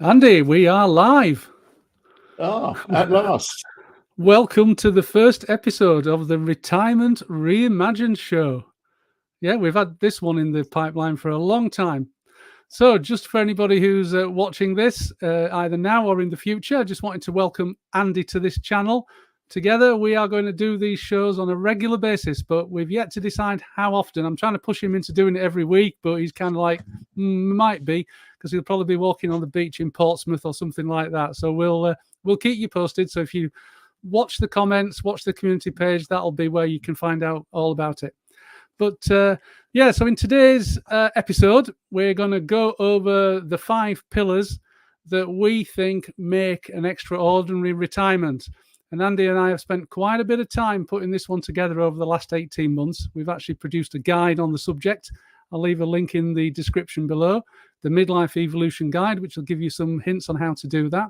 Andy, we are live. At last. Welcome to the first episode of the Retirement Reimagined show. Yeah, we've had this one in the pipeline for a long time. So just for anybody who's watching this, either now or in the future, I just wanted to welcome Andy to this channel. Together, we are going to do these shows on a regular basis, but we've yet to decide how often. I'm trying to push him into doing it every week, but he's kind of like, might be, because he'll probably be walking on the beach in Portsmouth or something like that. So we'll keep you posted. So if you watch the comments, watch the community page, that'll be where you can find out all about it. But so in today's episode, we're going to go over the 5 pillars that we think make an extraordinary retirement. And Andy and I have spent quite a bit of time putting this one together over the last 18 months. We've actually produced a guide on the subject. I'll leave a link in the description below, the Midlife Evolution Guide, which will give you some hints on how to do that.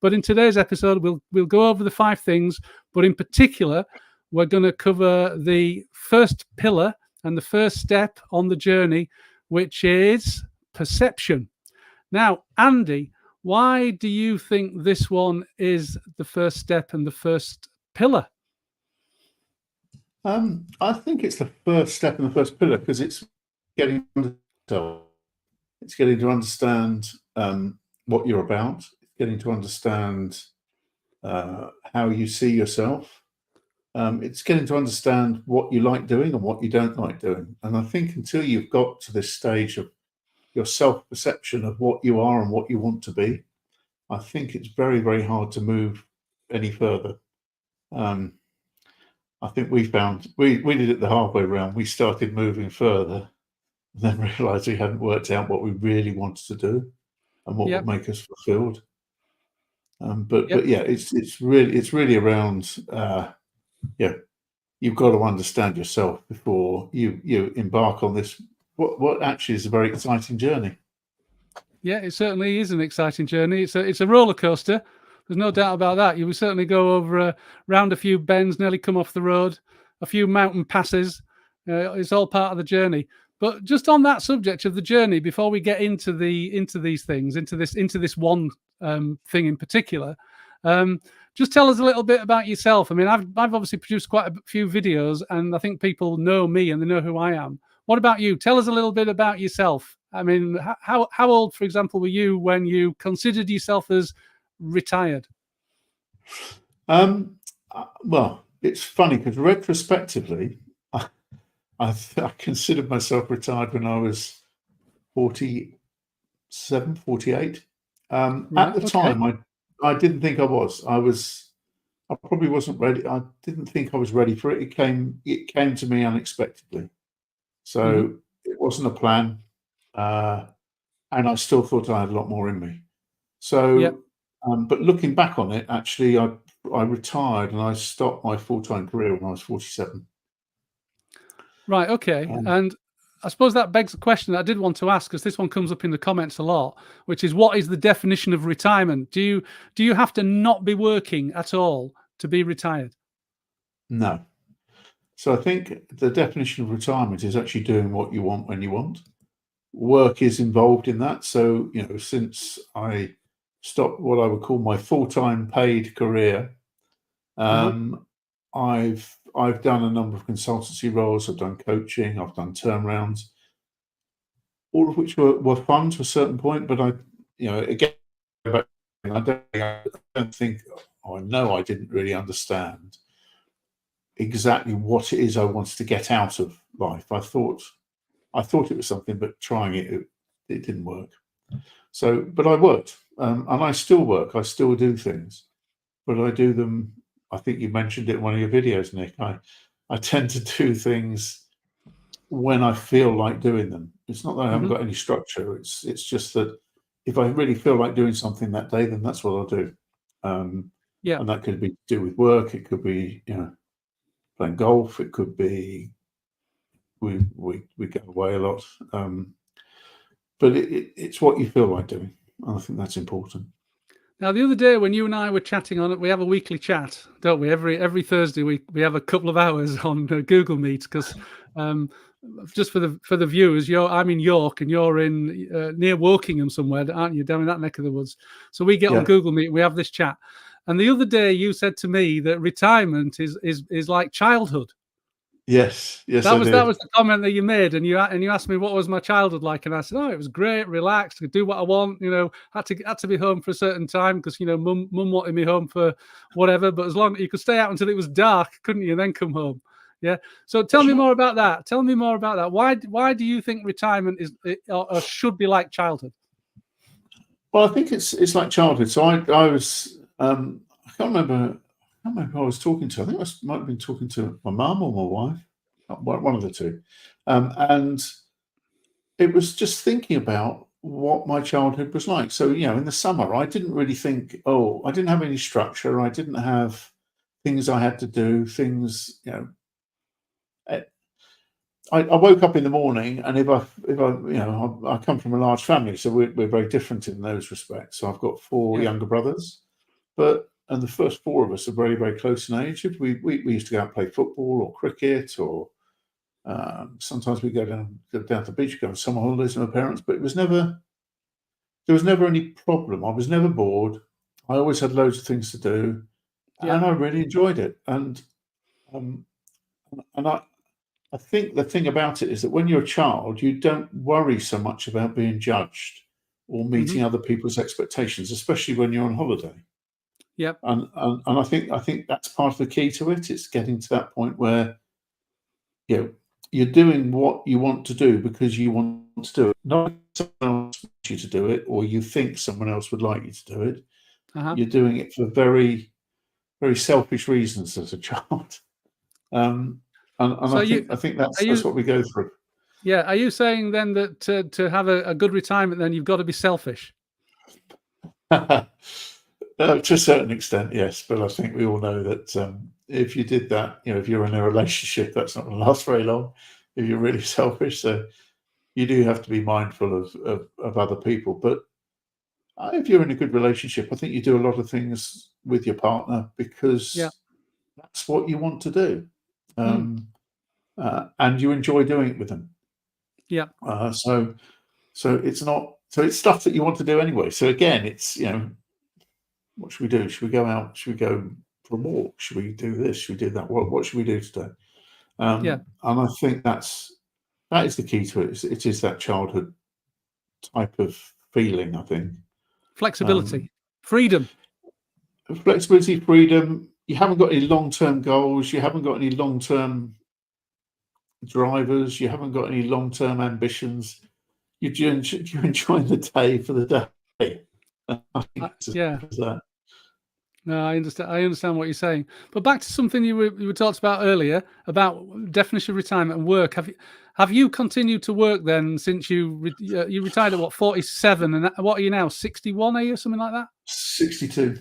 But in today's episode, we'll go over the 5 things, but in particular, we're going to cover the first pillar and the first step on the journey, which is perception. Now, Andy, why do you think this one is the first step and the first pillar? I think it's the first step and the first pillar because it's getting to understand what you're about. It's getting to understand how you see yourself. It's getting to understand what you like doing and what you don't like doing. And I think until you've got to this stage of your self-perception of what you are and what you want to be, I think it's very, very hard to move any further. I think we found we did it the hard way around. We started moving further and then realized we hadn't worked out what we really wanted to do and what would make us fulfilled. But yeah, it's really around you've got to understand yourself before you embark on this what actually is a very exciting journey. Yeah, it certainly is an exciting journey. It's a roller coaster. There's no doubt about that. You will certainly go over round a few bends, nearly come off the road, a few mountain passes. It's all part of the journey. But just on that subject of the journey, before we get into these things, into this one thing in particular, just tell us a little bit about yourself. I mean, I've obviously produced quite a few videos, and I think people know me and they know who I am. What about you? Tell us a little bit about yourself. I mean, how old, for example, were you when you considered yourself as retired? Well, it's funny because retrospectively, I considered myself retired when I was 47, 48. At the time, I didn't think I was. I probably wasn't ready. I didn't think I was ready for it. It came to me unexpectedly. So it wasn't a plan. And I still thought I had a lot more in me. So, but looking back on it, actually, I retired and I stopped my full-time career when I was 47. Right. Okay. And I suppose that begs the question that I did want to ask, because this one comes up in the comments a lot, which is, what is the definition of retirement? Do you have to not be working at all to be retired? No. So I think the definition of retirement is actually doing what you want when you want. Work is involved in that. So, since I stopped what I would call my full-time paid career, I've done a number of consultancy roles. I've done coaching. I've done turnarounds, all of which were fun to a certain point. But I don't think, I know I didn't really understand exactly what it is I wanted to get out of life. I thought it was something, but trying it didn't work. So, but I worked, and I still work. I still do things, but I do them. I think you mentioned it in one of your videos, Nick. I tend to do things when I feel like doing them. It's not that I haven't got any structure. It's just that if I really feel like doing something that day, then that's what I'll do. And that could be to do with work. It could be, playing golf. It could be we go away a lot. But it's what you feel like doing. And I think that's important. Now, the other day when you and I were chatting on it, we have a weekly chat, don't we? Every Thursday we have a couple of hours on Google Meet, because Just for the viewers, I'm in York and you're in near Wokingham somewhere, aren't you? Down in that neck of the woods. So we get on Google Meet, we have this chat. And the other day you said to me that retirement is like childhood. Yes, That was did. the comment that you made, and you asked me what was my childhood like, and I said, it was great, relaxed, could do what I want, had to be home for a certain time because mum wanted me home for whatever, but as long as you could stay out until it was dark, couldn't you, and then come home. Yeah. So tell me more about that. Tell me more about that. Why do you think retirement is or should be like childhood? Well, I think it's like childhood. So I was I can't remember who I was talking to. I think I might have been talking to my mum or my wife, one of the two, and it was just thinking about what my childhood was like. So in the summer, I didn't really think. I didn't have any structure. I didn't have things I had to do. Things I woke up in the morning, and if I come from a large family, so we're very different in those respects. So I've got four younger brothers, and the first four of us are very, very close in age. We used to go out and play football or cricket, or sometimes we go down to the beach, go on summer holidays with my parents. But there was never any problem. I was never bored. I always had loads of things to do, and I really enjoyed it. And I think the thing about it is that when you're a child, you don't worry so much about being judged or meeting other people's expectations, especially when you're on holiday. Yep. And I think that's part of the key to it. It's getting to that point where you're doing what you want to do because you want to do it, not someone else wants you to do it, or you think someone else would like you to do it. You're doing it for very, very selfish reasons as a child. And so I think that's what we go through. Yeah. Are you saying then that to have a good retirement, then you've got to be selfish? To a certain extent, yes. But I think we all know that if you did that, if you're in a relationship, that's not going to last very long if you're really selfish. So you do have to be mindful of other people. But if you're in a good relationship, I think you do a lot of things with your partner because that's what you want to do. And you enjoy doing it with them. Yeah. So it's not. So it's stuff that you want to do anyway. So again, it's what should we do? Should we go out? Should we go for a walk? Should we do this? Should we do that? What should we do today? And I think that is the key to it. It is that childhood type of feeling. I think flexibility, freedom. Flexibility, freedom. You haven't got any long-term goals. You haven't got any long-term drivers. You haven't got any long-term ambitions. You're enjoying the day for the day. No, I understand what you're saying. But back to something you were talked about earlier about definition of retirement and work. Have you continued to work then since you retired at what, 47, and what are you now, 61? Are you something like that? 62.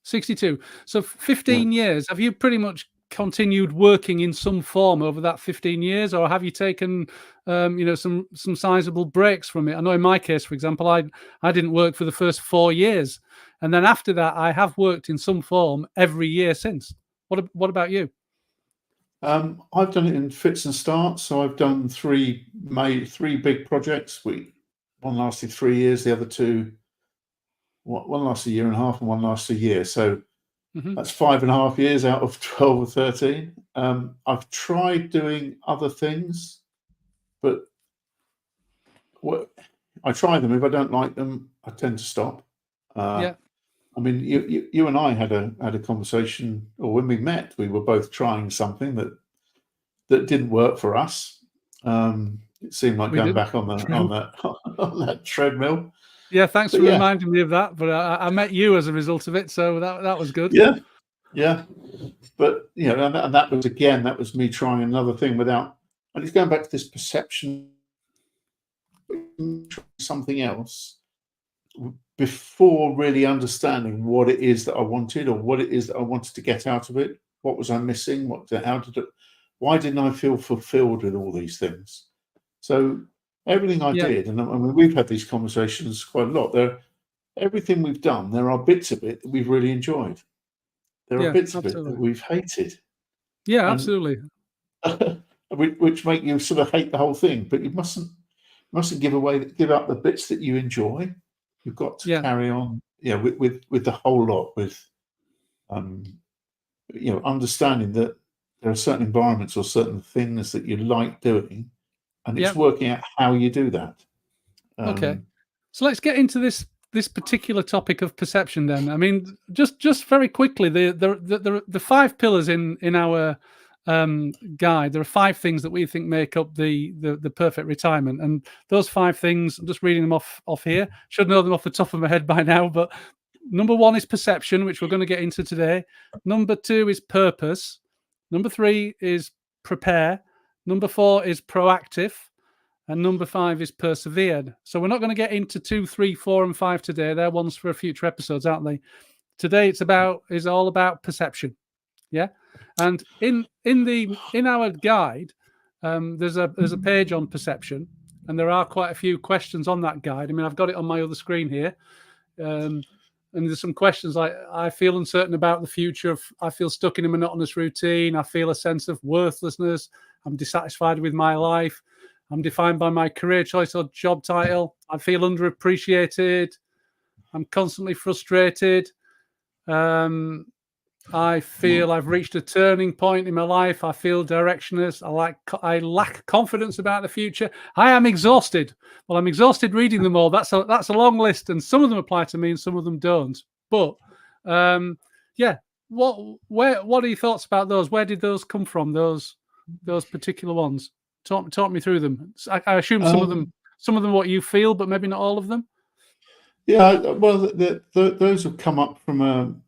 62. So 15 years. Have you pretty much continued working in some form over that 15 years, or have you taken some sizable breaks from it? I know in my case, for example, I didn't work for the first 4 years, and then after that I have worked in some form every year since. What about you? I've done it in fits and starts. So I've done three big projects. One lasted 3 years, the other two, one lasted a year and a half, and one lasted a year. So that's 5.5 years out of 12 or 13. I've tried doing other things, but I try them. If I don't like them, I tend to stop. I mean, you and I had a conversation, or when we met, we were both trying something that didn't work for us. It seemed like going back on that treadmill. Yeah, thanks for reminding me of that. But I met you as a result of it, so that was good. Yeah. But and that was me trying another thing without. And it's going back to this perception, something else, before really understanding what it is that I wanted, or what it is that I wanted to get out of it. What was I missing? Why didn't I feel fulfilled with all these things? So everything I did, and I mean, we've had these conversations quite a lot. Everything we've done, there are bits of it that we've really enjoyed. There are bits of it that we've hated. Yeah, absolutely. And which make you sort of hate the whole thing. But you mustn't give up the bits that you enjoy. You've got to carry on, with the whole lot, with understanding that there are certain environments or certain things that you like doing, and it's working out how you do that. Okay, so let's get into this particular topic of perception then. I mean, just very quickly, the 5 pillars in our guide. There are 5 things that we think make up the perfect retirement, and those 5 things, I'm just reading them off here. Should know them off the top of my head by now, but number 1 is perception, which we're going to get into today. Number 2 is purpose. Number 3 is prepare. Number 4 is proactive. And number 5 is persevered. So we're not going to get into 2, 3, 4, and 5 today. They're ones for future episodes, aren't they? Today is all about perception. Yeah. And in our guide, there's a page on perception, and there are quite a few questions on that guide. I mean, I've got it on my other screen here. And there's some questions like, I feel uncertain about the future. I feel stuck in a monotonous routine. I feel a sense of worthlessness. I'm dissatisfied with my life. I'm defined by my career choice or job title. I feel underappreciated. I'm constantly frustrated. I feel I've reached a turning point in my life. I feel directionless. I lack confidence about the future. I am exhausted. Well, I'm exhausted reading them all. That's a long list, and some of them apply to me and some of them don't. But what are your thoughts about those? Where did those come from? Those particular ones. Talk me through them. I assume some of them what you feel, but maybe not all of them. Yeah, well, those have come up from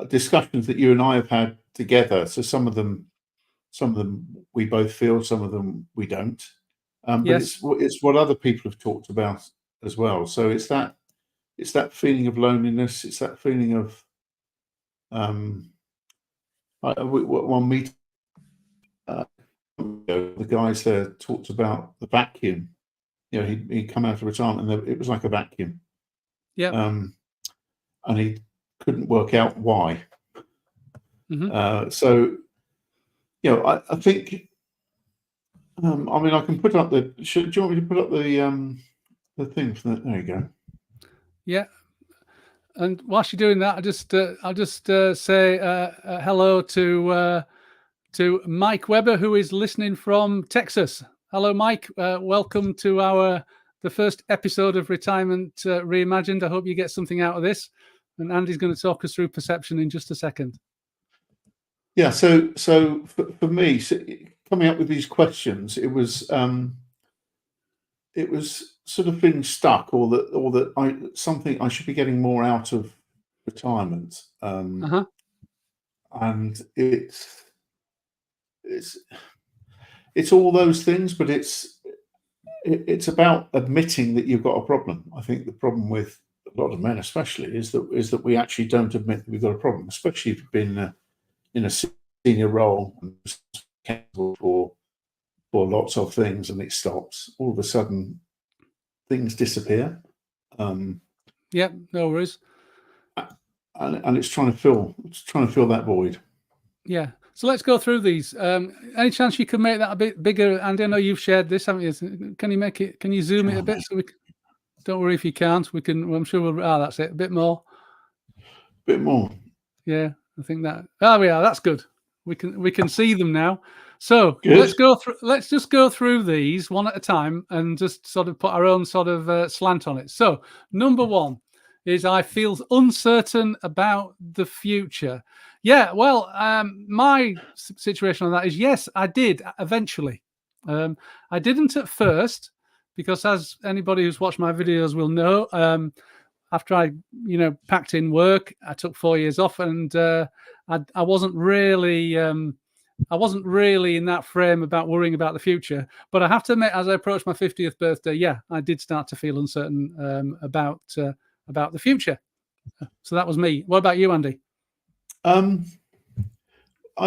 discussions that you and I have had together. So some of them we both feel, some of them we don't. But it's what other people have talked about as well. So it's that feeling of loneliness. It's that feeling of one meeting. The guys there talked about the vacuum. He'd come out of retirement and it was like a vacuum. Yeah. And he couldn't work out why. Mm-hmm. So, I think. I mean, I can put up do you want me to put up the thing for that? There you go. Yeah. And whilst you're doing that, I'll just say hello to Mike Weber, who is listening from Texas. Hello, Mike. Welcome to the first episode of Retirement Reimagined. I hope you get something out of this. And Andy's going to talk us through perception in just a second. Yeah. So for me, coming up with these questions, it was sort of feeling stuck, or that something I should be getting more out of retirement. And it's all those things, but it's about admitting that you've got a problem. I think the problem with a lot of men, especially, is that we actually don't admit that we've got a problem, especially if you've been in a senior role and for lots of things, and it stops. All of a sudden, things disappear. Yeah, no worries. And it's trying to fill that void. Yeah. So let's go through these. Any chance you can make that a bit bigger? Andy, I know you've shared this, haven't you? Can you make it? Can you zoom it a bit? So we can, don't worry if you can't. We can. I'm sure we'll. That's it. A bit more. Bit more. Yeah, I think that. Oh, yeah, that's good. We can see them now. So good. Let's just go through these one at a time and just sort of put our own sort of slant on it. So number 1 is I feel uncertain about the future. Yeah, well, my situation on that is yes, I did eventually. I didn't at first, because as anybody who's watched my videos will know, after I, packed in work, I took 4 years off, and I wasn't really in that frame about worrying about the future. But I have to admit, as I approached my 50th birthday, yeah, I did start to feel uncertain about the future. So that was me. What about you, Andy? I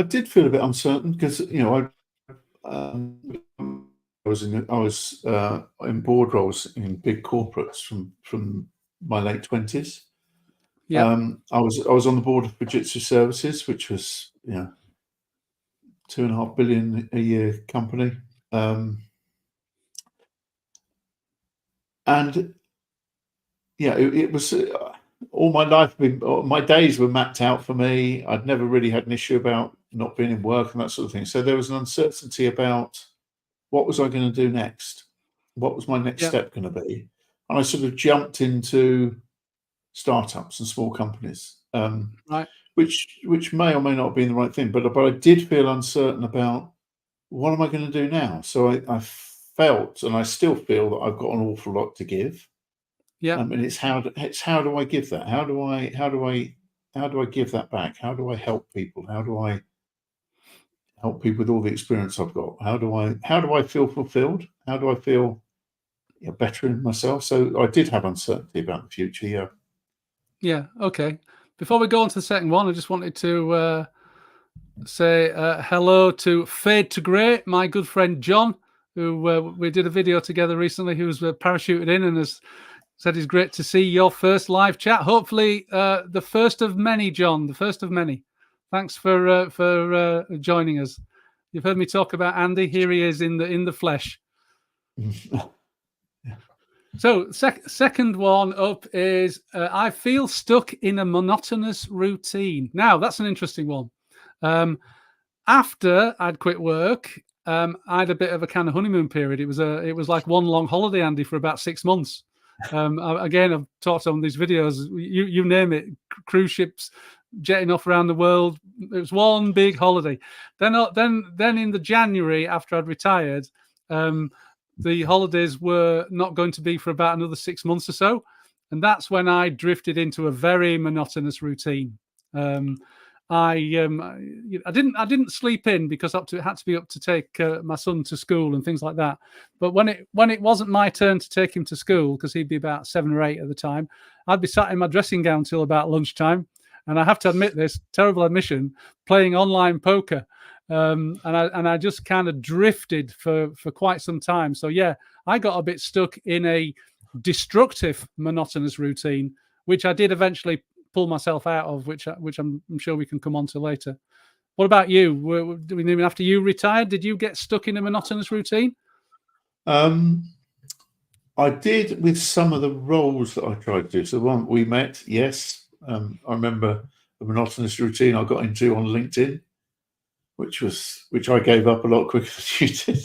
did feel a bit uncertain because I was in board roles in big corporates from my late 20s. Yeah. I was on the board of Fujitsu Services, which was 2.5 billion a year company. And yeah, it was all my life. My days were mapped out for me. I'd never really had an issue about not being in work and that sort of thing. So there was an uncertainty about what was I going to do next? What was my next step going to be? And I sort of jumped into startups and small companies, Right. which may or may not have been the right thing. But I did feel uncertain about what am I going to do now? So I felt, and I still feel, that I've got an awful lot to give. Yeah. And it's how do I give that? How do I give that back? How do I help people? How do I help people with all the experience I've got? How do I feel fulfilled? How do I feel better in myself? So I did have uncertainty about the future. Yeah. Yeah. Okay. Before we go on to the second one, I just wanted to say hello to Fade to Grey, my good friend John, who we did a video together recently, who's parachuted in and has said it's great to see your first live chat. Hopefully, the first of many, John, the first of many. Thanks for joining us. You've heard me talk about Andy. Here he is in the flesh. So second one up is I feel stuck in a monotonous routine. Now, that's an interesting one. After I'd quit work, I had a bit of a kind of honeymoon period. It was like one long holiday, Andy, for about 6 months. Again, I've talked on these videos. You name it, cruise ships, jetting off around the world. It was one big holiday. Then in the January after I'd retired, the holidays were not going to be for about another 6 months or so, and that's when I drifted into a very monotonous routine. I didn't sleep in because it had to be up to take my son to school and things like that. But when it wasn't my turn to take him to school, because he'd be about 7 or 8 at the time, I'd be sat in my dressing gown till about lunchtime. And I have to admit this terrible admission, playing online poker. And I just kind of drifted for quite some time. So yeah, I got a bit stuck in a destructive, monotonous routine, which I did eventually pull myself out of, which I'm sure we can come on to later. What about you? After you retired, did you get stuck in a monotonous routine? I did with some of the roles that I tried to do. So the one we met, yes. I remember the monotonous routine I got into on LinkedIn, which I gave up a lot quicker than you did.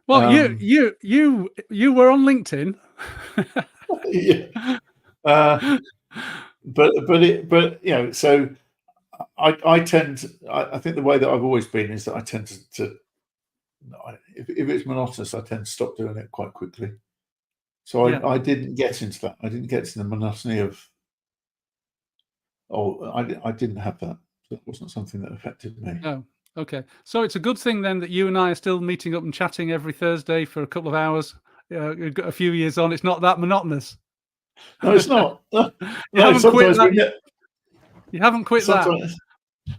Well, you were on LinkedIn. Yeah. But so I tend I think the way that I've always been is that I tend to if it's monotonous, I tend to stop doing it quite quickly. So I didn't get into that. I didn't get to the monotony of. I didn't have that. That wasn't something that affected me. No. Okay. So it's a good thing then that you and I are still meeting up and chatting every Thursday for a couple of hours. A few years on, it's not that monotonous. No, it's not. You haven't quit that. You haven't quit that.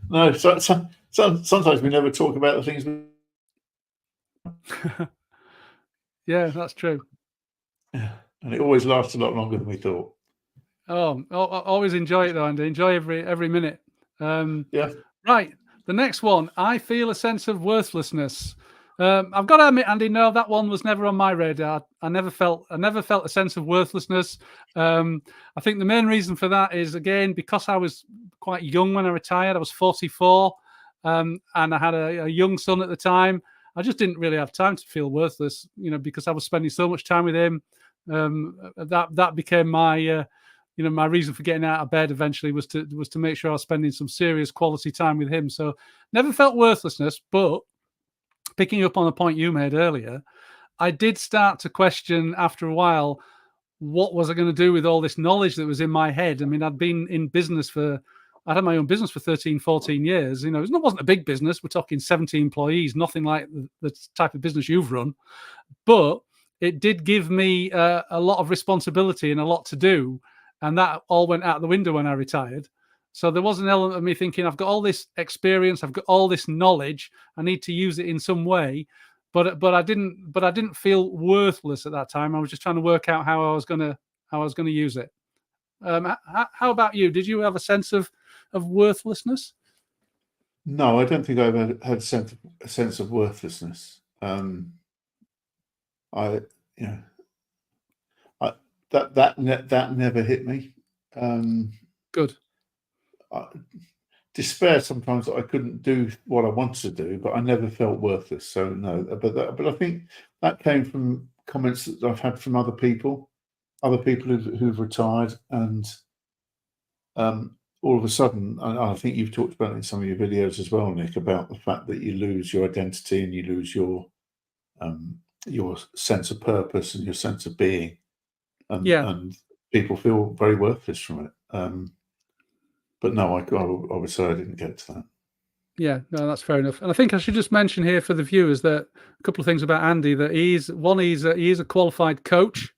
No, sometimes we never talk about the things. Yeah, that's true. Yeah, and it always lasts a lot longer than we thought. Oh, always enjoy it though, Andy. Enjoy every minute. Yeah. Right. The next one. I feel a sense of worthlessness. I've got to admit, Andy, no, that one was never on my radar. I never felt a sense of worthlessness. I think the main reason for that is, again, because I was quite young when I retired. I was 44, and I had a young son at the time. I just didn't really have time to feel worthless, because I was spending so much time with him. That became my my reason for getting out of bed eventually was to make sure I was spending some serious quality time with him. So never felt worthlessness, but picking up on a point you made earlier, I did start to question after a while, what was I going to do with all this knowledge that was in my head? I mean, I'd been in business I had my own business for 13, 14 years. It wasn't a big business. We're talking 70 employees, nothing like the type of business you've run. But it did give me a lot of responsibility and a lot to do. And that all went out the window when I retired. So there was an element of me thinking, I've got all this experience, I've got all this knowledge, I need to use it in some way. But I didn't feel worthless at that time. I was just trying to work out how I was gonna use it. How about you? Did you have a sense of worthlessness? No, I don't think I've ever had a sense of worthlessness. I, you know, that never hit me. Good. Despair sometimes that I couldn't do what I wanted to do, but I never felt worthless. So no, but I think that came from comments that I've had from other people who've retired, and all of a sudden, and I think you've talked about it in some of your videos as well, Nick, about the fact that you lose your identity and you lose your sense of purpose and your sense of being, and people feel very worthless from it. But no, I would say I didn't get to that. Yeah, no, that's fair enough. And I think I should just mention here for the viewers that a couple of things about Andy, that he is a qualified coach.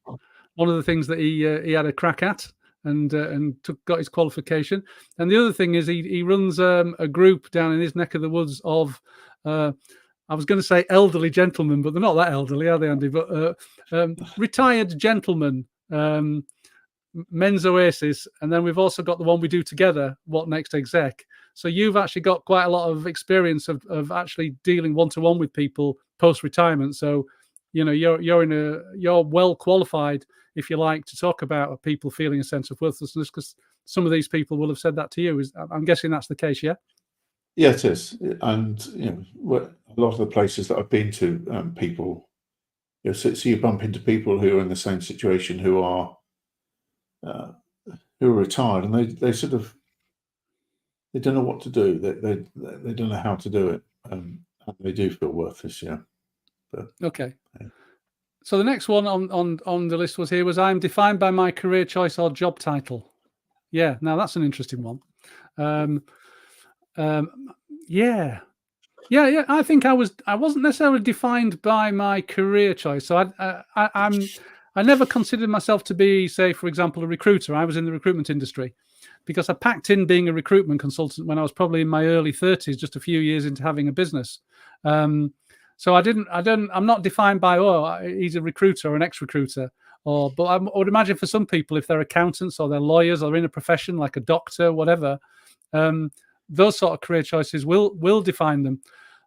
One of the things that he had a crack at and got his qualification. And the other thing is he runs a group down in his neck of the woods of I was going to say elderly gentlemen, but they're not that elderly, are they, Andy? But retired gentlemen, Men's Oasis, and then we've also got the one we do together, What Next Exec. So you've actually got quite a lot of experience of actually dealing one-to-one with people post-retirement. So, you know, you're well qualified, if you like, to talk about people feeling a sense of worthlessness, because some of these people will have said that to you. I'm guessing that's the case, yeah? Yeah, it is. And you know, a lot of the places that I've been to, people, you know, so you bump into people who are in the same situation, who are retired, and they sort of, they don't know what to do. They don't know how to do it, and they do feel worthless. Yeah. But, okay. Yeah. So the next one on the list was I'm defined by my career choice or job title. Yeah, now that's an interesting one. Yeah. I think I wasn't necessarily defined by my career choice. So I never considered myself to be, say, for example, a recruiter. I was in the recruitment industry because I packed in being a recruitment consultant when I was probably in my early 30s, just a few years into having a business. So I'm not defined by, he's a recruiter or an ex-recruiter, but I would imagine for some people, if they're accountants or they're lawyers or in a profession like a doctor, whatever, those sort of career choices will define them.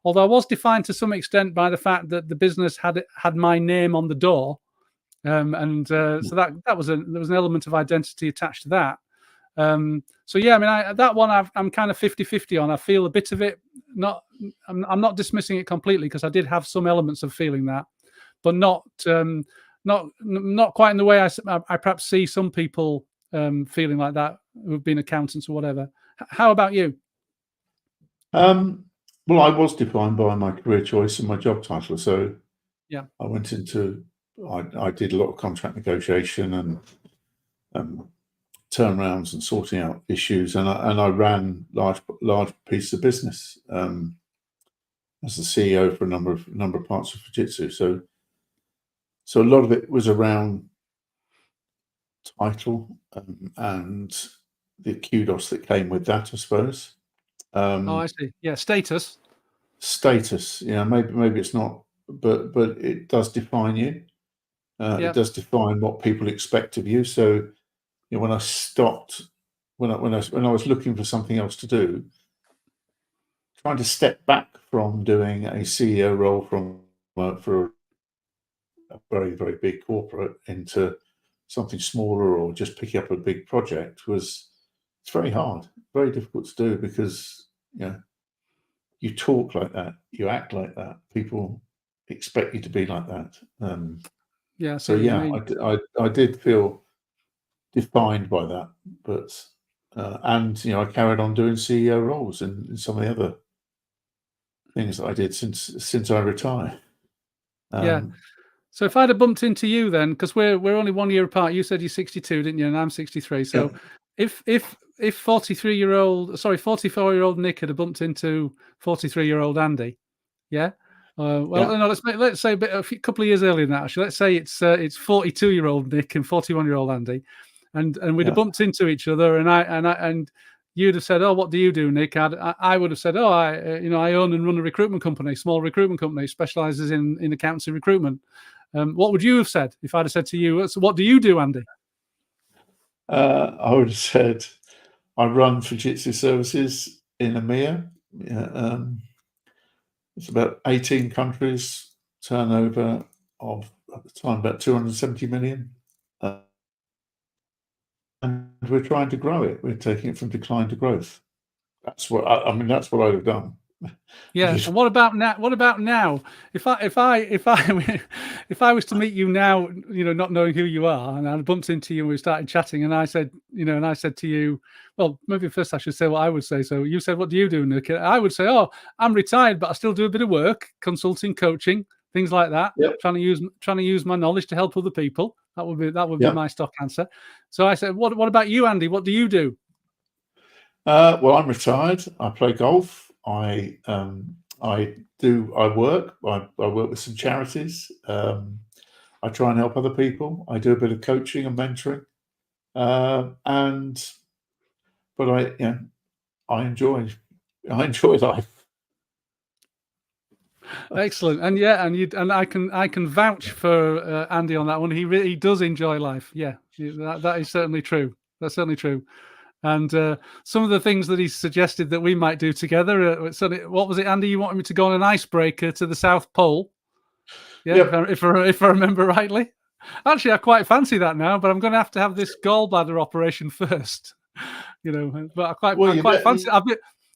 Although I was defined to some extent by the fact that the business had my name on the door, so there was an element of identity attached to that. So yeah, I mean, that one I'm kind of 50-50 on. I feel a bit of it. I'm not dismissing it completely, because I did have some elements of feeling that, but not quite in the way I perhaps see some people feeling like that who've been accountants or whatever. How about you? Well, I was defined by my career choice and my job title. So Yeah, I went into, I did a lot of contract negotiation and turnarounds and sorting out issues, and I ran large pieces of business as the CEO for a number of parts of Fujitsu. So a lot of it was around title and the kudos that came with that, I suppose. I see. Yeah, status. Status, yeah, maybe it's not, but it does define you. It does define what people expect of you. So, you know, when I stopped, when I was looking for something else to do, trying to step back from doing a CEO role for a very, very big corporate into something smaller, or just picking up a big project, it's very hard, very difficult to do, because, you know, you talk like that, you act like that, people expect you to be like that. Yeah, I see So what you yeah, mean. I did feel defined by that, but and you know, I carried on doing CEO roles in some of the other things that I did since I retired. Yeah. So if I'd have bumped into you then, because we're only 1 year apart. You said you're 62, didn't you? And I'm 63. So Yeah. if 44-year-old Nick had bumped into 43-year-old Andy, yeah. No, let's say a couple of years earlier than that. Actually, let's say it's 42-year-old Nick and 41-year-old Andy, and we'd have bumped into each other, and you'd have said, "Oh, what do you do, Nick?" I would have said, "Oh, I own and run a recruitment company, small recruitment company, specializes in accountancy recruitment." What would you have said if I'd have said to you, "So what do you do, Andy?" I would have said, I run Fujitsu services in EMEA, Yeah, it's about 18 countries, turnover of at the time about 270 million. And we're trying to grow it. We're taking it from decline to growth. That's what I mean. That's what I'd have done. Yeah. And what about now? What about now? If I was to meet you now, not knowing who you are, and I bumped into you and we started chatting, and I said, and I said to you, well, maybe first I should say what I would say. So you said, what do you do, Nick? I would say, oh, I'm retired, but I still do a bit of work, consulting, coaching, things like that. Yep. Trying to use my knowledge to help other people. That would be Yep. my stock answer. So I said, what about you, Andy? What do you do? Well, I'm retired. I play golf. I work. I work with some charities. I try and help other people. I do a bit of coaching and mentoring, but I enjoy life. Excellent, and I can vouch for Andy on that one. He really does enjoy life. Yeah, that is certainly true. That's certainly true. And some of the things that he suggested that we might do together. What was it, Andy? You wanted me to go on an icebreaker to the South Pole? Yeah, Yep. if I remember rightly. Actually, I quite fancy that now, but I'm going to have this gallbladder operation first. But I quite fancy.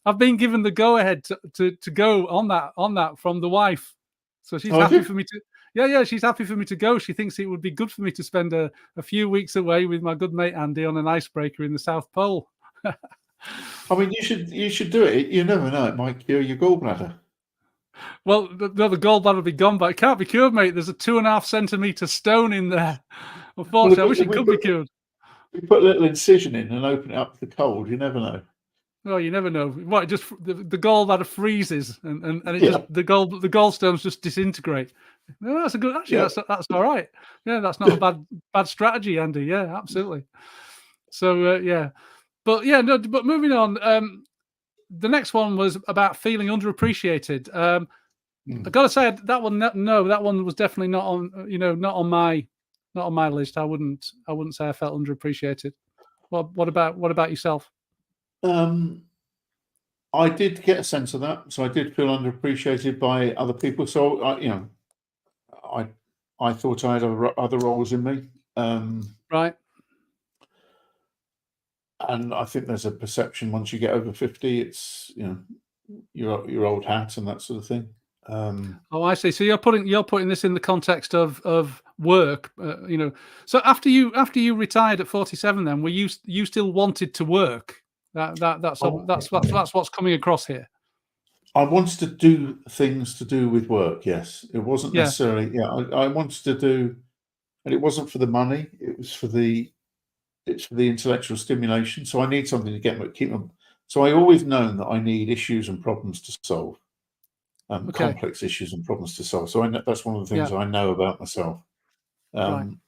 I've been given the go ahead to go on that from the wife, so she's happy for me to. Yeah, she's happy for me to go. She thinks it would be good for me to spend a few weeks away with my good mate Andy on an icebreaker in the South Pole. I mean, you should do it. You never know; it might cure your gallbladder. Well, the gallbladder will be gone, but it can't be cured, mate. There's a 2.5 centimeter stone in there. Unfortunately, I wish it could be cured. We put a little incision in and open it up to the cold. You never know. Oh, you never know. What? Just the gallbladder freezes, and it just the gallstones just disintegrate. No, that's a good. Actually, that's all right. Yeah, that's not a bad strategy, Andy. Yeah, absolutely. So but moving on. The next one was about feeling underappreciated. I got to say that one. No, that one was definitely not on. Not on my list. I wouldn't say I felt underappreciated. What about yourself? I did get a sense of that, so I did feel underappreciated by other people. So I thought I had other roles in me, right? And I think there's a perception once you get over 50, it's your old hat and that sort of thing. Oh, I see. So you're putting this in the context of work, So after you retired at 47, then you still wanted to work? That's what's coming across here. I wanted to do things to do with work. Yes, it wasn't necessarily. Yeah, I wanted to do, and it wasn't for the money. It was for the intellectual stimulation. So I need something to keep them. So I always known that I need issues and problems to solve. Complex issues and problems to solve. So that's one of the things I know about myself. And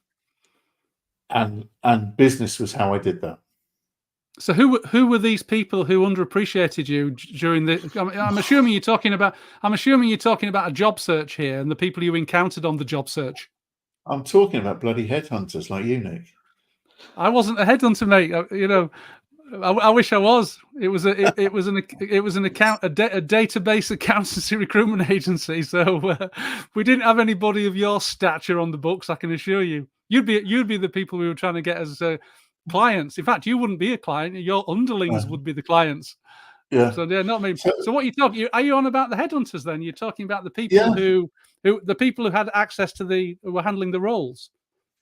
business was how I did that. So who were these people who underappreciated you during the? I'm assuming you're talking about a job search here, and the people you encountered on the job search. I'm talking about bloody headhunters like you, Nick. I wasn't a headhunter, mate. I wish I was. It was an database accountancy recruitment agency. So we didn't have anybody of your stature on the books. I can assure you. You'd be the people we were trying to get as clients. In fact, you wouldn't be a client. Your underlings would be the clients. Yeah. So they're not me. So what are you talking? Are you on about the headhunters then? You're talking about the people who had access to who were handling the roles.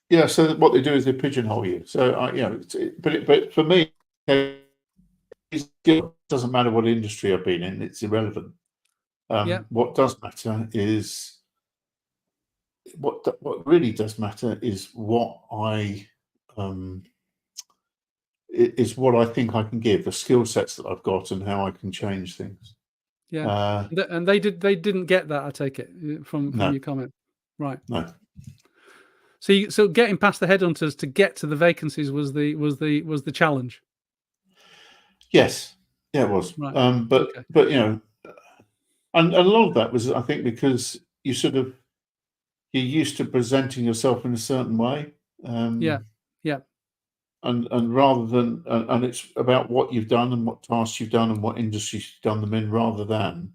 Yeah. So what they do is they pigeonhole you. So but for me, it doesn't matter what industry I've been in. It's irrelevant. What does matter is what really does matter is what I think I can give, the skill sets that I've got, and how I can change things. Yeah, and they didn't get that. I take it from your comment, right? No. So getting past the headhunters to get to the vacancies was the challenge. Yes, yeah, it was. Right. But and a lot of that was, I think, because you're used to presenting yourself in a certain way. Yeah. and rather than and it's about what you've done and what tasks you've done and what industries you've done them in, rather than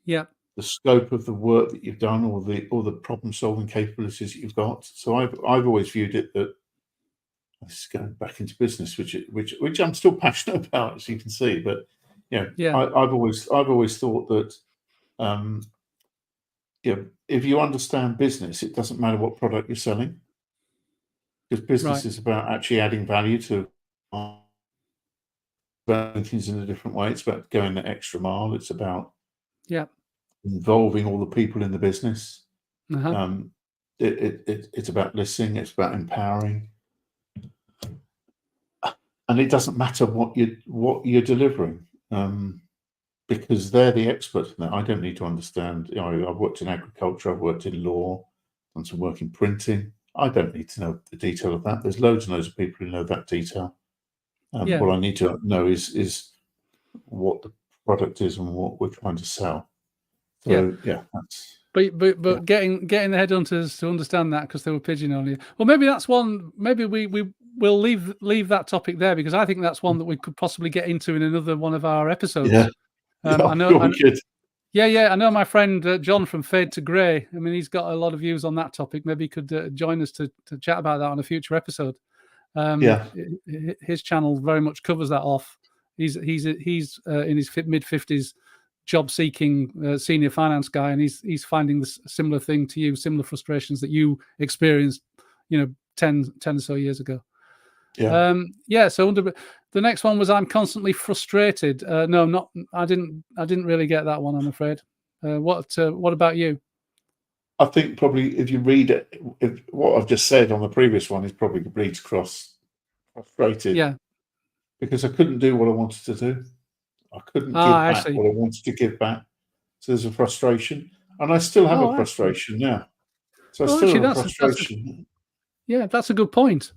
Yeah. the scope of the work that you've done or the problem solving capabilities that you've got. So I've always viewed it that this is going back into business, which I'm still passionate about, as you can see. But Yeah. I've always thought that if you understand business, it doesn't matter what product you're selling, because business Right. is about actually adding value to doing things in a different way. It's about going the extra mile. It's about Yeah. involving all the people in the business. Uh-huh. It's about listening. It's about empowering, and it doesn't matter what you're delivering, because they're the experts in that. I don't need to understand. I've worked in agriculture. I've worked in law. Done some work in printing. I don't need to know the detail of that. There's loads and loads of people who know that detail. Yeah. What I need to know is what the product is and what we're trying to sell. So that's. But getting the headhunters to understand that because they were pigeonholing you. Well, maybe that's one. Maybe we will leave that topic there, because I think that's one that we could possibly get into in another one of our episodes. Yeah, I know. Sure we could. Yeah. I know my friend John from Fade to Grey. I mean, he's got a lot of views on that topic. Maybe he could join us to chat about that on a future episode. His channel very much covers that off. He's in his mid-50s, job-seeking senior finance guy, and he's finding this similar thing to you, similar frustrations that you experienced, 10 or so years ago. So the next one was I'm constantly frustrated. No, not. I didn't really get that one, I'm afraid. What about you? I think probably if you read it, what I've just said on the previous one is probably bleeds across frustrated. Yeah. Because I couldn't do what I wanted to do. I couldn't give back what I wanted to give back. So there's a frustration, and I still have a frustration now. So I still have a frustration. That's a good point.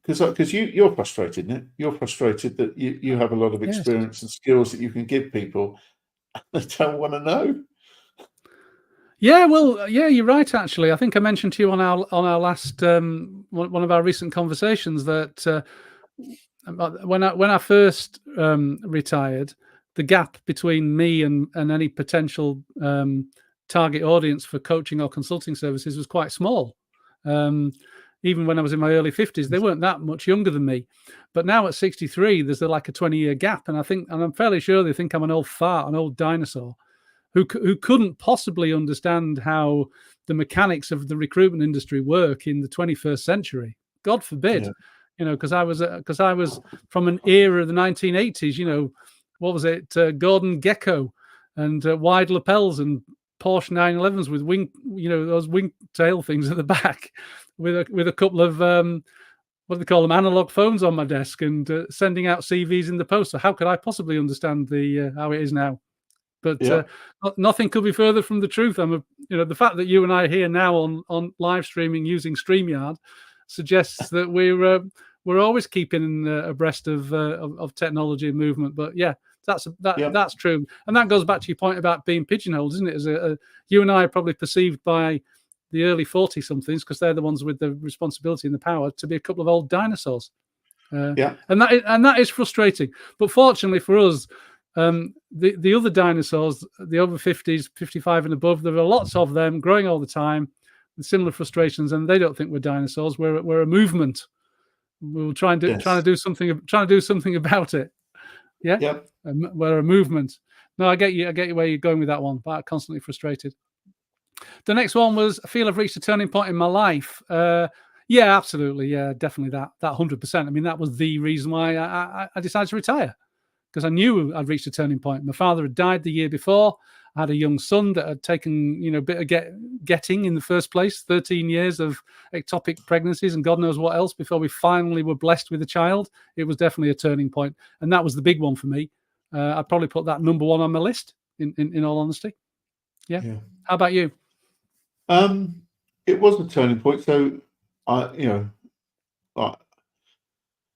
Because you're frustrated, isn't it? You're frustrated that you have a lot of experience and skills that you can give people, and they don't want to know. Yeah, well, you're right. Actually, I think I mentioned to you on our last one of our recent conversations that when I first retired, the gap between me and any potential target audience for coaching or consulting services was quite small. Even when I was in my early 50s, they weren't that much younger than me. But now at 63, there's like a 20-year gap, and I'm fairly sure they think I'm an old fart, an old dinosaur, who couldn't possibly understand how the mechanics of the recruitment industry work in the 21st century. God forbid, because I was from an era of the 1980s. What was it? Gordon Gekko and wide lapels and Porsche 911s with wing, those wing tail things at the back, with a couple of what do they call them, analog phones on my desk, and sending out CVs in the post. So how could I possibly understand how it is now? But nothing could be further from the truth. The fact that you and I are here now on live streaming using StreamYard suggests that we're always keeping abreast of technology and movement. But that's true, and that goes back to your point about being pigeonholed, isn't it? As you and I are probably perceived by the early 40-somethings, because they're the ones with the responsibility and the power, to be a couple of old dinosaurs. And that is frustrating. But fortunately for us, the other dinosaurs, the over 50s, 55 and above, there are lots of them growing all the time with similar frustrations, and they don't think we're dinosaurs. We're a movement. We'll try and do something about it. We're a movement. No, I get you where you're going with that one, but constantly frustrated. The next one was, I feel I've reached a turning point in my life. Yeah, absolutely. Yeah, definitely that 100%. I mean, that was the reason why I decided to retire, because I knew I'd reached a turning point. My father had died the year before. I had a young son that had taken, a bit of getting in the first place, 13 years of ectopic pregnancies and God knows what else before we finally were blessed with a child. It was definitely a turning point, and that was the big one for me. I'd probably put that number one on my list, in all honesty. Yeah. How about you? It was a turning point. So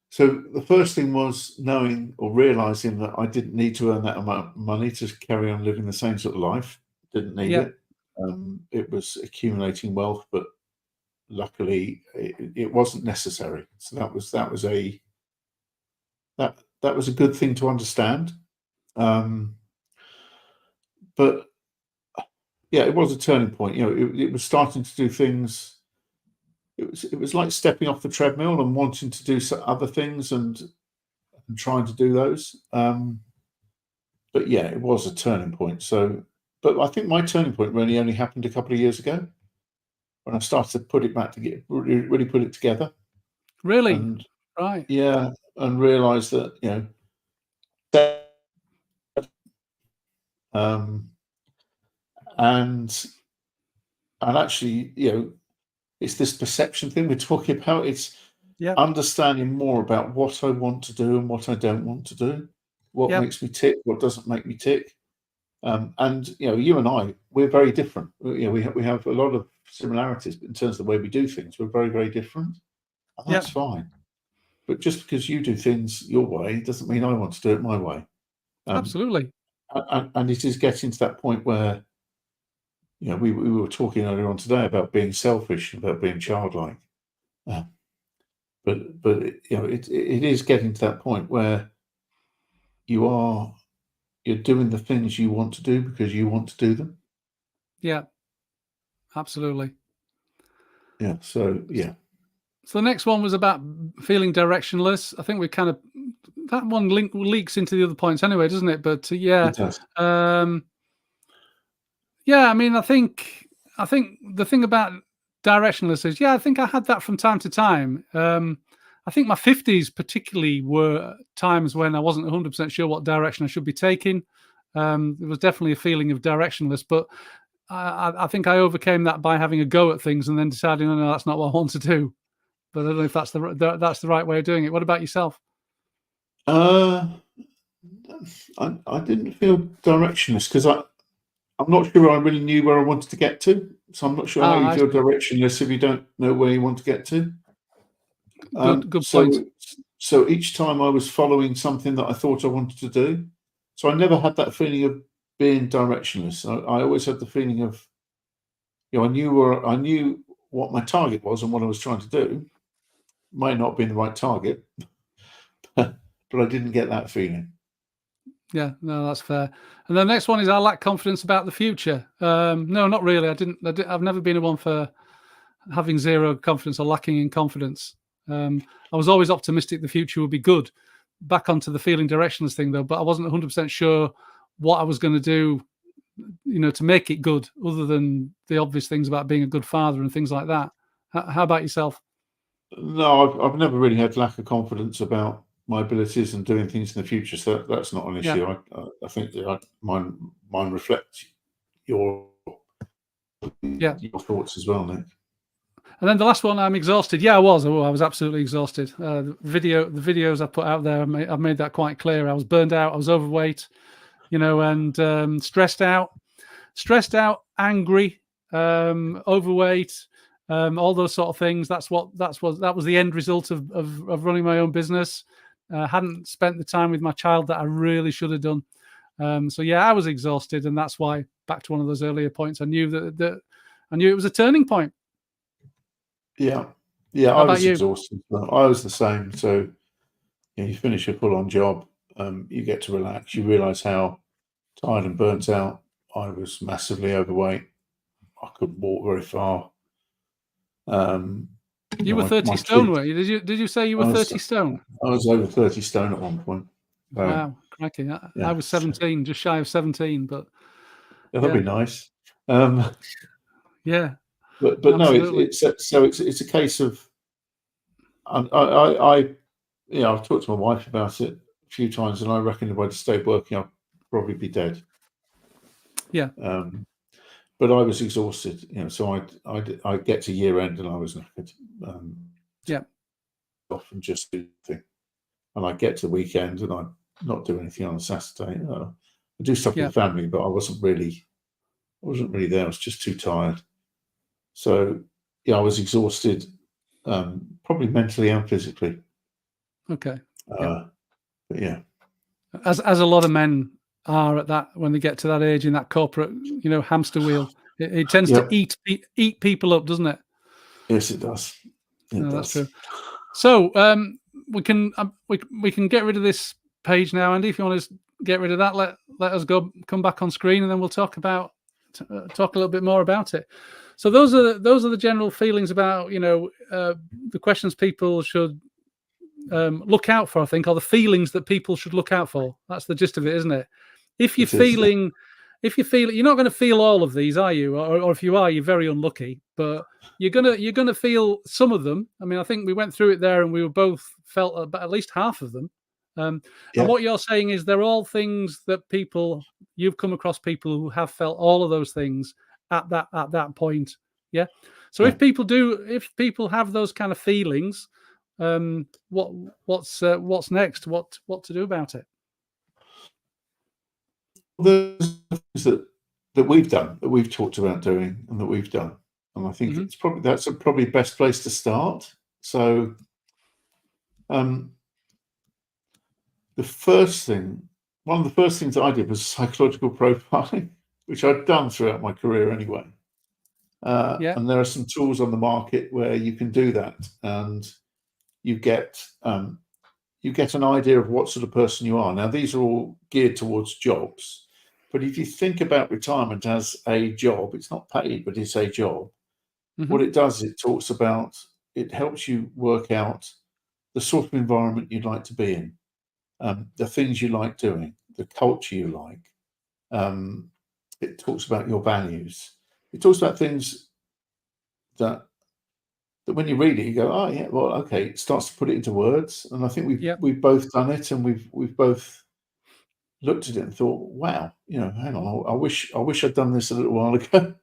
so the first thing was knowing or realizing that I didn't need to earn that amount of money to carry on living the same sort of life. Didn't need it. It was accumulating wealth, but luckily it wasn't necessary. So that was a good thing to understand. But yeah, it was a turning point. It was starting to do things. It was like stepping off the treadmill and wanting to do other things and trying to do those. But yeah, it was a turning point. So, but I think my turning point really only happened a couple of years ago when I started to put it back together, really put it together. Really? And Right. yeah, and realised that and actually, it's this perception thing we're talking about. It's understanding more about what I want to do and what I don't want to do, what makes me tick, what doesn't make me tick. And you and I, we're very different. We have a lot of similarities, but in terms of the way we do things, we're very, very different. And that's fine. But just because you do things your way doesn't mean I want to do it my way. Absolutely. And it is getting to that point where, we were talking earlier on today about being selfish, about being childlike. But it is getting to that point where you're doing the things you want to do because you want to do them. Yeah, absolutely. Yeah. So yeah. So the next one was about feeling directionless. I think that one leaks into the other points anyway, doesn't it? But yeah, It does. Yeah. I mean, I think the thing about directionless is, I think I had that from time to time. I think my 50s particularly were times when I wasn't 100% sure what direction I should be taking. There was definitely a feeling of directionless, but I think I overcame that by having a go at things and then deciding, no, that's not what I want to do. But I don't know if that's the right way of doing it. What about yourself? I didn't feel directionless because I'm not sure I really knew where I wanted to get to. So I'm not sure how you feel directionless if you don't know where you want to get to. Good point. So each time I was following something that I thought I wanted to do. So I never had that feeling of being directionless. I always had the feeling of, I knew what my target was and what I was trying to do. Might not have been the right target, but I didn't get that feeling. Yeah, no, that's fair. And the next one is I lack confidence about the future. No, not really. I've never been one for having zero confidence or lacking in confidence. I was always optimistic the future would be good. Back onto the feeling directionless thing though, but I wasn't 100% sure what I was going to do, to make it good, other than the obvious things about being a good father and things like that. How about yourself? No, I've never really had lack of confidence about my abilities and doing things in the future, so that's not an issue. I think mine reflects your thoughts as well, Nick. And then the last one, I'm exhausted. Yeah, I was absolutely exhausted. The videos I put out there, I've made that quite clear. I was burned out. I was overweight, and stressed out, angry, overweight, all those sort of things. That was the end result of running my own business. Hadn't spent the time with my child that I really should have done. So yeah, I was exhausted, and that's why, back to one of those earlier points, I knew that I knew it was a turning point. Yeah, How I about was you? exhausted. I was the same. So you finish a full-on job, you get to relax. You realise how tired and burnt out I was. Massively overweight. I couldn't walk very far. You were 30 stone, weren't you? Did you say you were 30 stone? I was over 30 stone at one point. So, wow, crikey! I was 17, just shy of 17, but that'd be nice. Yeah, but no, it's a case of I've talked to my wife about it a few times, and I reckon if I'd stayed working, I'd probably be dead. Yeah. But I was exhausted, so I get to year end and I was knackered. Often just do the thing, and I get to the weekend and I not do anything on a Saturday. I do stuff with the family, but I wasn't really there. I was just too tired. So I was exhausted, probably mentally and physically. Okay. But yeah, as a lot of men are at that, when they get to that age in that corporate, hamster wheel, it tends to eat people up, doesn't it? Yes, it does. No, that's true. So we can get rid of this page now, Andy. If you want to get rid of that, let us come back on screen, and then we'll talk a little bit more about it. So those are the general feelings about the questions people should look out for, I think, or the feelings that people should look out for. That's the gist of it, isn't it? If you're feeling, you're not going to feel all of these, are you? Or if you are, you're very unlucky. But you're gonna feel some of them. I mean, I think we went through it there, and we were both felt about at least half of them. And what you're saying is they're all things that you've come across people who have felt all of those things at that point. Yeah. So if people have those kind of feelings, what's next? What to do about it? There's things that we've done, that we've talked about doing, and that we've done, and I think it's probably best place to start. So, one of the first things I did was psychological profiling, which I'd done throughout my career anyway. And there are some tools on the market where you can do that, and you get an idea of what sort of person you are. Now, these are all geared towards jobs, but if you think about retirement as a job, it's not paid, but it's a job. What it does, it helps you work out the sort of environment you'd like to be in, the things you like doing, the culture you like. It talks about your values. It talks about things that when you read it, you go, oh yeah, well, okay. It starts to put it into words, and I think we've both done it, and we've both looked at it and thought, wow, hang on, I wish I'd done this a little while ago.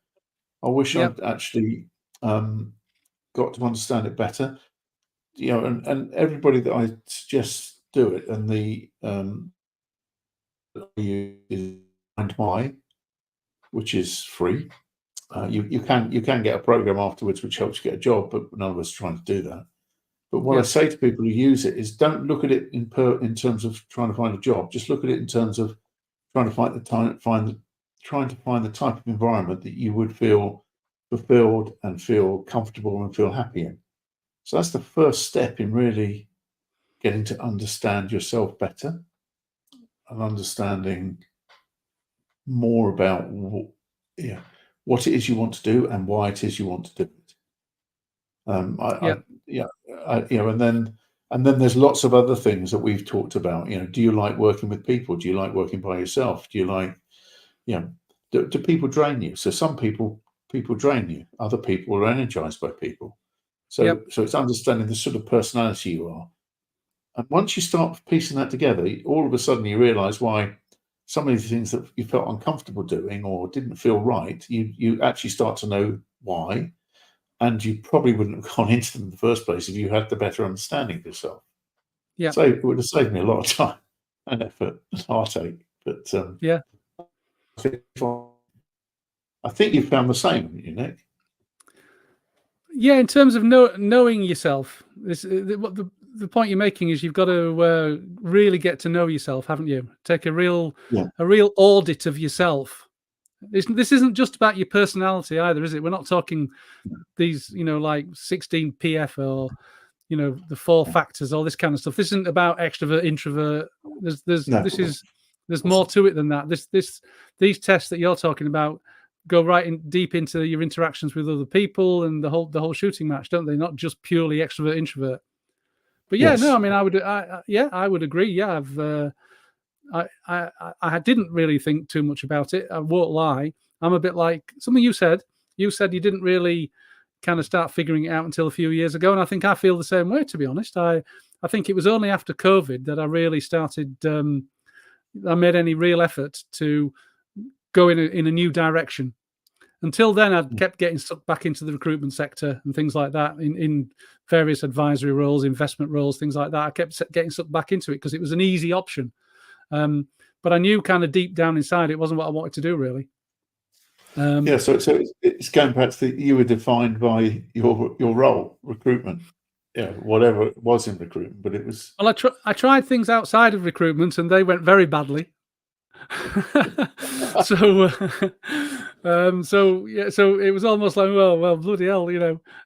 I wish I'd actually got to understand it better. And everybody that I suggest do it, and the is Find My, which is free. You can get a program afterwards which helps you get a job, but none of us are trying to do that. But what I say to people who use it is, don't look at it in terms of trying to find a job. Just look at it in terms of trying to find the type of environment that you would feel fulfilled and feel comfortable and feel happy in. So that's the first step in really getting to understand yourself better and understanding more about what it is you want to do and why it is you want to do it. And then there's lots of other things that we've talked about. Do you like working with people? Do you like working by yourself? Do you like, do people drain you? So some people drain you. Other people are energized by people. So it's understanding the sort of personality you are. And once you start piecing that together, all of a sudden you realize why some of the things that you felt uncomfortable doing or didn't feel right, you actually start to know why, and you probably wouldn't have gone into them in the first place if you had the better understanding of yourself. So it would have saved me a lot of time and effort and heartache. But I think you found the same, haven't you, Nick? Yeah, in terms of knowing yourself, the point you're making is you've got to really get to know yourself, haven't you? Take a real audit of yourself. This isn't just about your personality either, is it? We're not talking these, like 16 PF or the 4 factors, all this kind of stuff. This isn't about extrovert, introvert. There's more to it than that. These tests that you're talking about go right deep into your interactions with other people and the whole shooting match, don't they? Not just purely extrovert, introvert. But I mean, I would agree. Yeah, I didn't really think too much about it. I won't lie. I'm a bit like something you said. You said you didn't really kind of start figuring it out until a few years ago, and I think I feel the same way, to be honest. I think it was only after COVID that I really started. I made any real effort to go in a new direction. Until then, I'd kept getting sucked back into the recruitment sector and things like that in various advisory roles, investment roles, things like that. I kept getting sucked back into it because it was an easy option. But I knew kind of deep down inside it wasn't what I wanted to do, really. So it's going back to you were defined by your role, recruitment. Whatever it was in recruitment, but it was. Well, I tried things outside of recruitment, and they went very badly. So So it was almost like, well, bloody hell,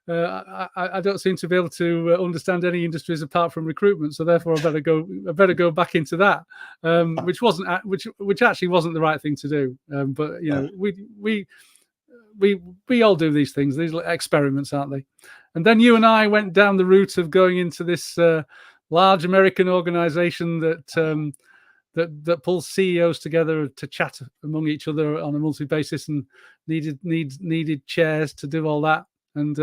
I don't seem to be able to understand any industries apart from recruitment, so therefore I better go back into that, which actually wasn't the right thing to do. But we all do these things, these experiments, aren't they? And then you and I went down the route of going into this large American organization that pulls CEOs together to chat among each other on a monthly basis, and needed chairs to do all that. And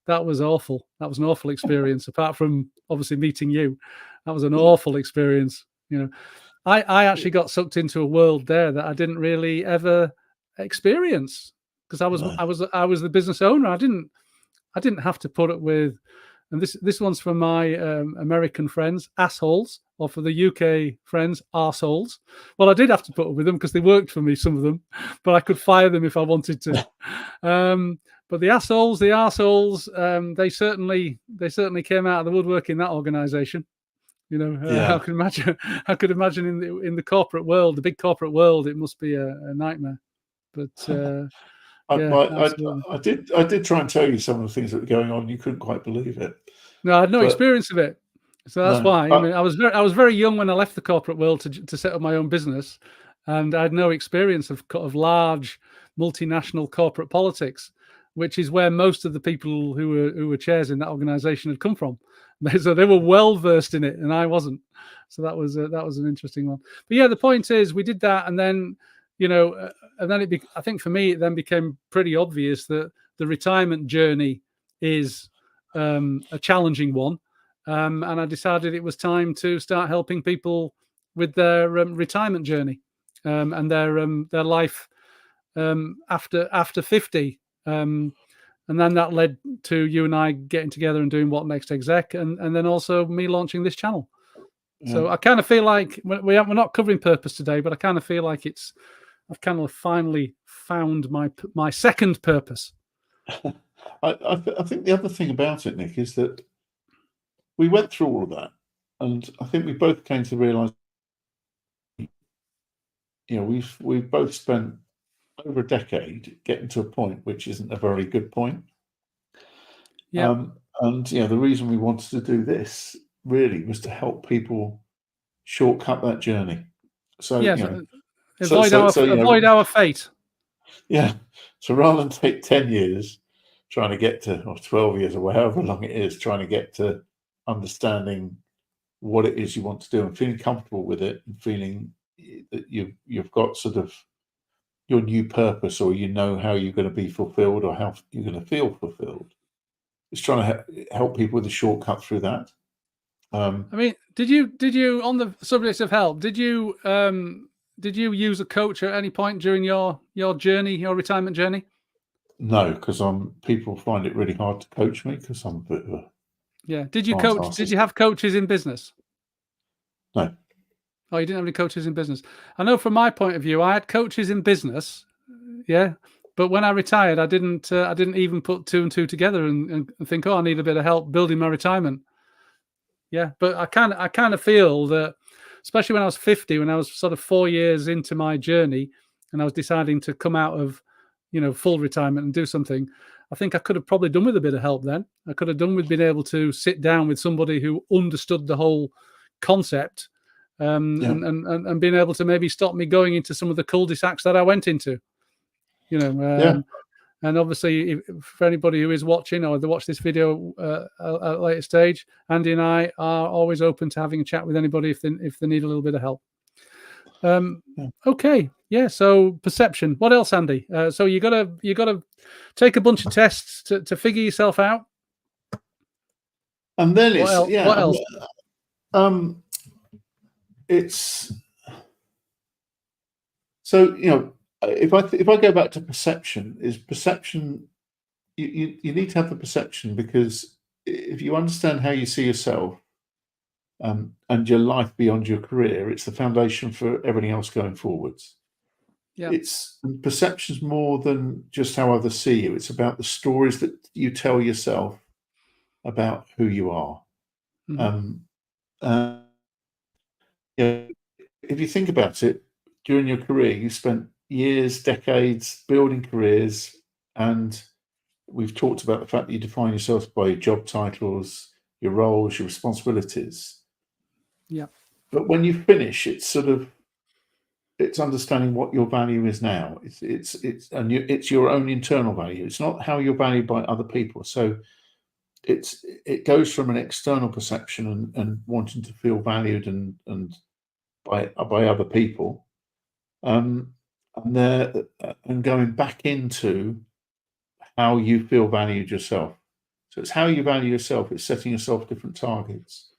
that was awful. That was an awful experience. Apart from obviously meeting you, that was an awful experience. I actually got sucked into a world there that I didn't really ever experience, because I was the business owner. I didn't have to put up with, and this one's for my American friends, assholes, or for the UK friends, arseholes. Well, I did have to put up with them because they worked for me, some of them, but I could fire them if I wanted to. But the arseholes, they certainly came out of the woodwork in that organisation. I could imagine in the corporate world, the big corporate world, it must be a nightmare. But I did try and tell you some of the things that were going on. You couldn't quite believe it. No, I had no experience of it, so that's why. I mean, I was very young when I left the corporate world to set up my own business, and I had no experience of large multinational corporate politics, which is where most of the people who were chairs in that organisation had come from. So they were well versed in it, and I wasn't. So that was an interesting one. But yeah, the point is, we did that, and then and then I think for me, it then became pretty obvious that the retirement journey is a challenging one, and I decided it was time to start helping people with their retirement journey and their life after 50. And then that led to you and I getting together and doing What Next Exec, and then also me launching this channel. Yeah. So I kind of feel like we're not covering purpose today, but I kind of feel like I've kind of finally found my second purpose. I think the other thing about it, Nick, is that we went through all of that, and I think we both came to realise, we've both spent over a decade getting to a point which isn't a very good point. Yeah. And the reason we wanted to do this really was to help people shortcut that journey. So avoid our fate. Yeah. So rather than take 10 years trying to get to, or 12 years, or however long it is, trying to get to understanding what it is you want to do and feeling comfortable with it, and feeling that you've got sort of your new purpose, or how you're going to be fulfilled, or how you're going to feel fulfilled. It's trying to help people with a shortcut through that. I mean, did you on the subject of help, did you use a coach at any point during your journey, your retirement journey? No, because people find it really hard to coach me because I'm a bit of a... Yeah. Did you coach? Did you have coaches in business? No. Oh, you didn't have any coaches in business. I know from my point of view, I had coaches in business. Yeah. But when I retired, I didn't even put two and two together and think, I need a bit of help building my retirement. Yeah. But I kind of feel that, especially when I was 50, when I was sort of 4 years into my journey and I was deciding to come out of, full retirement and do something, I think I could have probably done with a bit of help then. I could have done with being able to sit down with somebody who understood the whole concept and being able to maybe stop me going into some of the cul-de-sacs that I went into, And obviously, for anybody who is watching or they watch this video at a later stage, Andy and I are always open to having a chat with anybody if they need a little bit of help. Okay, yeah. So perception. What else, Andy? So you gotta take a bunch of tests to figure yourself out. And then what else? It's so if I go back to perception, you need to have the perception, because if you understand how you see yourself and your life beyond your career, it's the foundation for everything else going forwards. Yeah. Perception's more than just how others see you. It's about the stories that you tell yourself about who you are. Mm-hmm. If you think about it, during your career, you spent years, decades, building careers, and we've talked about the fact that you define yourself by your job titles, your roles, your responsibilities. Yeah. But when you finish, it's understanding what your value is now. It's your own internal value. It's not how you're valued by other people. So it goes from an external perception and wanting to feel valued and by other people, and going back into how you feel valued yourself. So it's how you value yourself. It's setting yourself different targets.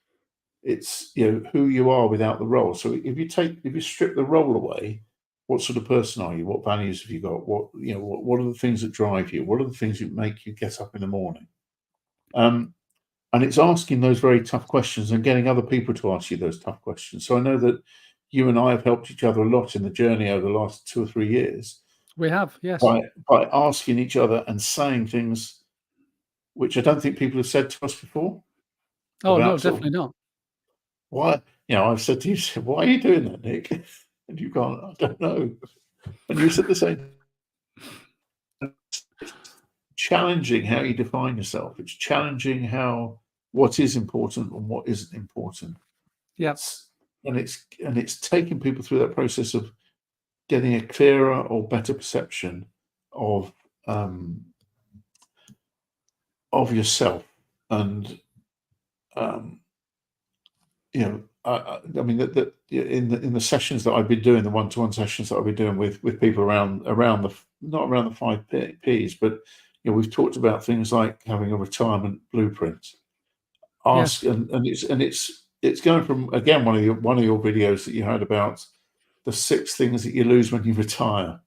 It's who you are without the role. So if you strip the role away, what sort of person are you? What values have you got? What are the things that drive you? What are the things that make you get up in the morning? And it's asking those very tough questions and getting other people to ask you those tough questions. So I know that you and I have helped each other a lot in the journey over the last 2 or 3 years. We have, yes. By asking each other and saying things which I don't think people have said to us before. Oh, no, definitely not. Why? I've said to you, why are you doing that, Nick? And you've gone, I don't know. And you said the same. It's challenging how you define yourself. It's challenging what is important and what isn't important. Yes. And it's taking people through that process of getting a clearer or better perception of yourself. And I mean that in the sessions that I've been doing, the one-to-one sessions that I've been doing with people around the not around the 5 Ps, but we've talked about things like having a retirement blueprint. Yes. And it's going from, again, one of your videos that you had about the 6 things that you lose when you retire.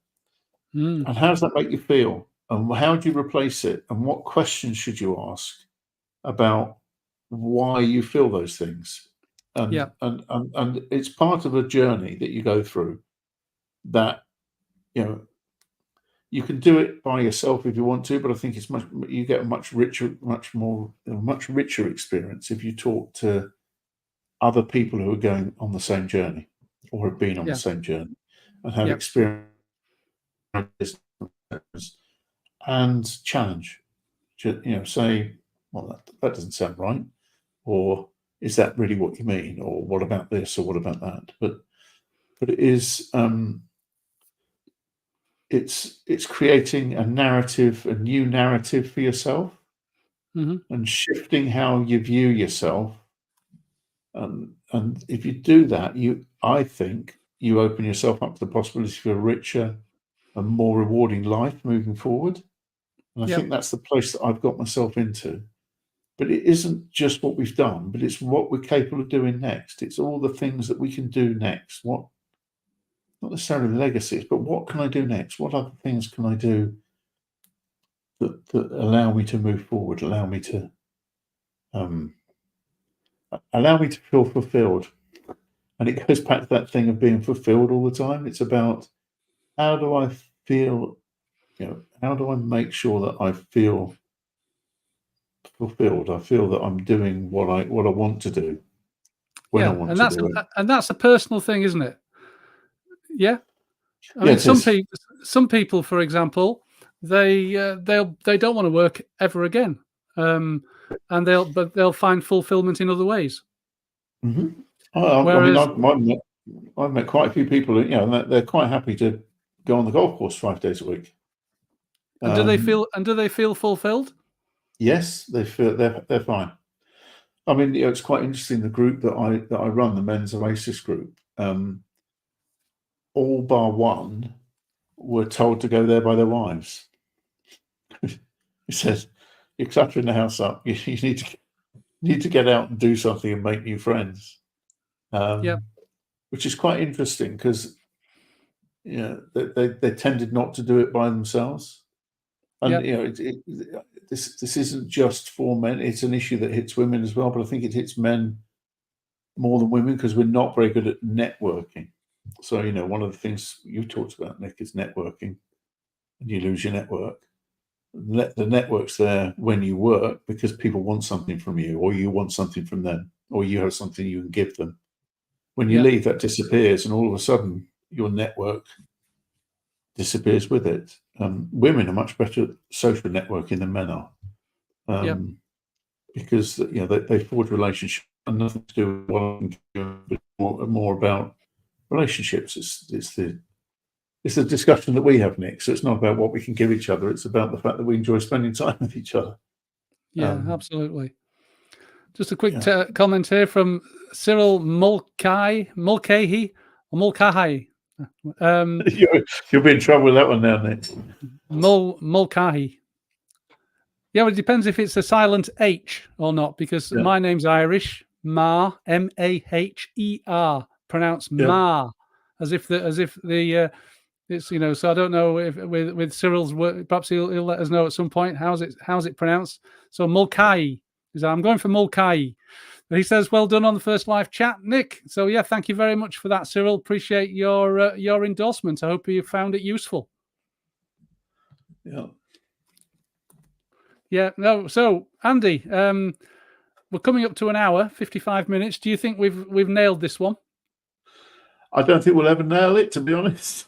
And how does that make you feel? And how do you replace it? And what questions should you ask about why you feel those things? And it's part of a journey that you go through that you can do it by yourself if you want to, but I think you get a much richer experience if you talk to other people who are going on the same journey or have been on the same journey and have experience and challenge. Say, well, that doesn't sound right, or is that really what you mean, or what about this, or what about that? But it is it's creating a new narrative for yourself, and shifting how you view yourself. And if you do that, I think you open yourself up to the possibility for a richer and more rewarding life moving forward. And I think that's the place that I've got myself into. But it isn't just what we've done, but it's what we're capable of doing next. It's all the things that we can do next. Not necessarily legacies, but what can I do next? What other things can I do that allow me to move forward, allow me to feel fulfilled? And it goes back to that thing of being fulfilled all the time. It's about, how do I feel? How do I make sure that I feel fulfilled? I feel that I'm doing what I want to do when I want to do it. And that's a personal thing, isn't it? Yeah. I mean, some people, for example, they don't want to work ever again, and they'll find fulfillment in other ways. Mm-hmm. I mean, I've met quite a few people, and they're quite happy to go on the golf course 5 days a week. And do they feel fulfilled? Yes, they feel they're fine. I mean, it's quite interesting. The group that I run, the Men's Oasis group, all bar one were told to go there by their wives. He says, "You're cluttering the house up. You need to get out and do something and make new friends." Which is quite interesting because they tended not to do it by themselves. And this isn't just for men. It's an issue that hits women as well, but I think it hits men more than women because we're not very good at networking. So one of the things you talked about, Nick, is networking, and you lose your network. The network's there when you work because people want something from you, or you want something from them, or you have something you can give them. When you leave, that disappears, and all of a sudden your network disappears with it. Women are much better at social networking than men are, because they forge relationships and nothing to do with what I can do, but more about relationships. It's the discussion that we have, Nick. So it's not about what we can give each other. It's about the fact that we enjoy spending time with each other. Yeah, absolutely. Just a quick comment here from Cyril Mulcahy. You'll be in trouble with that one now, Nick. Mulcahy. Yeah, well, it depends if it's a silent H or not, because my name's Irish. Mar, M-A-H-E-R, pronounced Mar, as if the it's so I don't know if with Cyril's work, perhaps he'll let us know at some point how's it pronounced. So Mulcahy is I'm going for Mulcahy. He says, well done on the first live chat, Nick. So yeah, thank you very much for that, Cyril. Appreciate your endorsement. I hope you found it useful. Yeah. Yeah, no. So Andy, we're coming up to an hour, 55 minutes. Do you think we've nailed this one? I don't think we'll ever nail it, to be honest.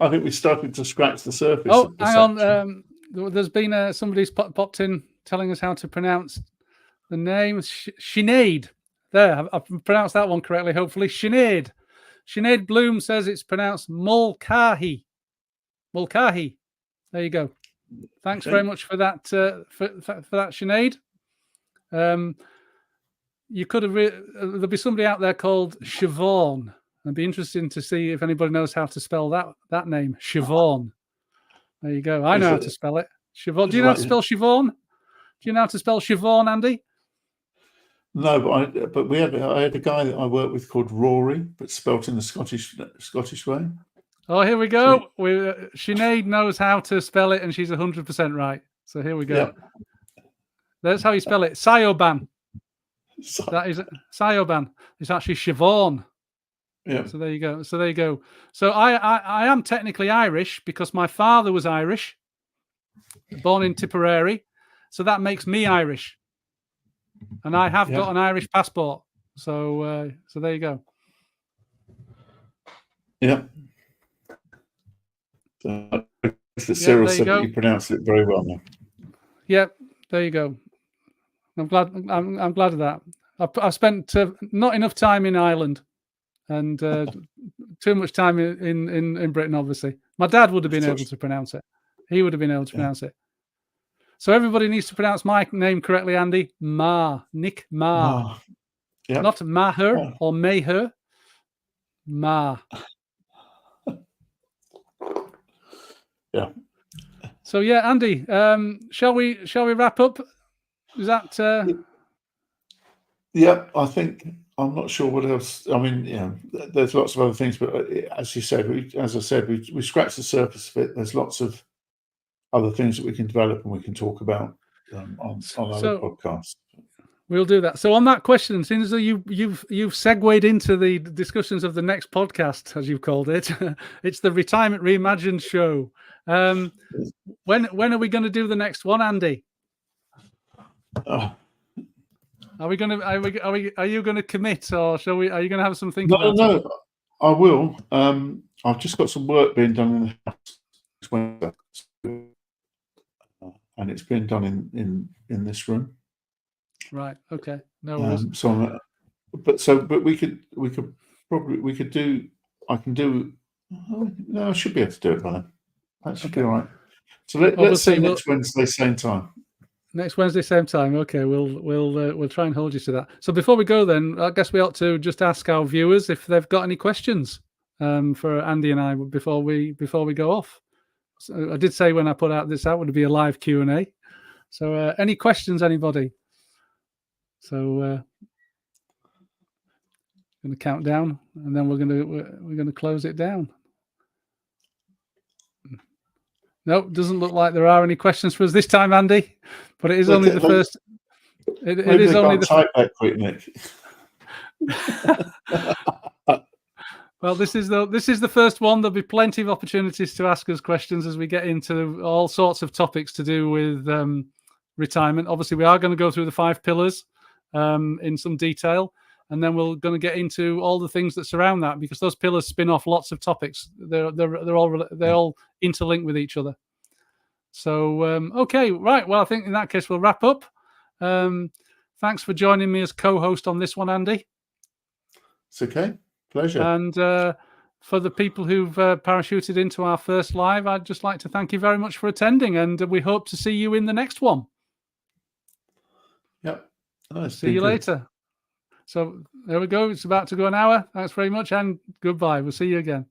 I think we started to scratch the surface. Oh, hang on. There's been somebody's popped in telling us how to pronounce the name. Sinead. There, I've pronounced that one correctly, hopefully. Sinead. Sinead Bloom says it's pronounced Mulcahy. Mulcahy. There you go. Thanks very much for that, for that, Sinead. You could have. There'll be somebody out there called Siobhan. It'd be interesting to see if anybody knows how to spell that name, Siobhan. There you go. I know how to spell it. Siobhan. Do you know how to spell Siobhan? Do you know how to spell Siobhan, Andy? No, but I had a guy that I worked with called Rory, but spelt in the Scottish way. Oh, here we go. Sinead knows how to spell it, and she's 100% right. So here we go. Yeah. That's how you spell it. Sioban. That is Sioban. It's actually Siobhan. Yeah. So there you go. So I am technically Irish because my father was Irish, born in Tipperary. So that makes me Irish. And I have got an Irish passport. So there you go. Yeah. So Cyril said that you pronounced it very well now. Yep, there you go. I'm glad of that. I've spent not enough time in Ireland and too much time in Britain, obviously. My dad would have been able to pronounce it. He would have been able to pronounce it. So everybody needs to pronounce my name correctly, Andy. Nick Ma. Yep. Not Maher or Mayher. Ma. Yeah. So yeah, Andy, shall we wrap up? Is that? Yeah, I think I'm not sure what else. I mean, there's lots of other things, but as I said, we scratched the surface of it. There's lots of other things that we can develop and we can talk about on other podcasts. We'll do that. So on that question, since you've segued into the discussions of the next podcast, as you've called it, it's the Retirement Reimagined show. When are we going to do the next one, Andy? Are you going to commit, or are you going to have some thinking about it? No, I will. I've just got some work being done in the house, and it's being done in this room. Right. Okay. No worries. But we could do. I can do. No, I should be able to do it by then. That should be all right. So let's say next Wednesday, same time. Next Wednesday, same time. Okay, we'll try and hold you to that. So before we go, then I guess we ought to just ask our viewers if they've got any questions for Andy and I before we go off. So I did say when I put this out would be a live Q&A. So any questions, anybody? So going to count down, and then we're going to close it down. Nope, doesn't look like there are any questions for us this time, Andy. But it is only the first. It is only the type that quick, Nick. Well, this is the first one. There'll be plenty of opportunities to ask us questions as we get into all sorts of topics to do with retirement. Obviously, we are going to go through the 5 pillars in some detail. and then we're going to get into all the things that surround that, because those pillars spin off lots of topics. They're all interlinked with each other. So okay, right. Well, I think in that case we'll wrap up. Thanks for joining me as co-host on this one, Andy. It's okay. Pleasure. And for the people who've parachuted into our first live, I'd just like to thank you very much for attending, and we hope to see you in the next one. Yep. See you later. So there we go. It's about to go an hour. Thanks very much, and goodbye. We'll see you again.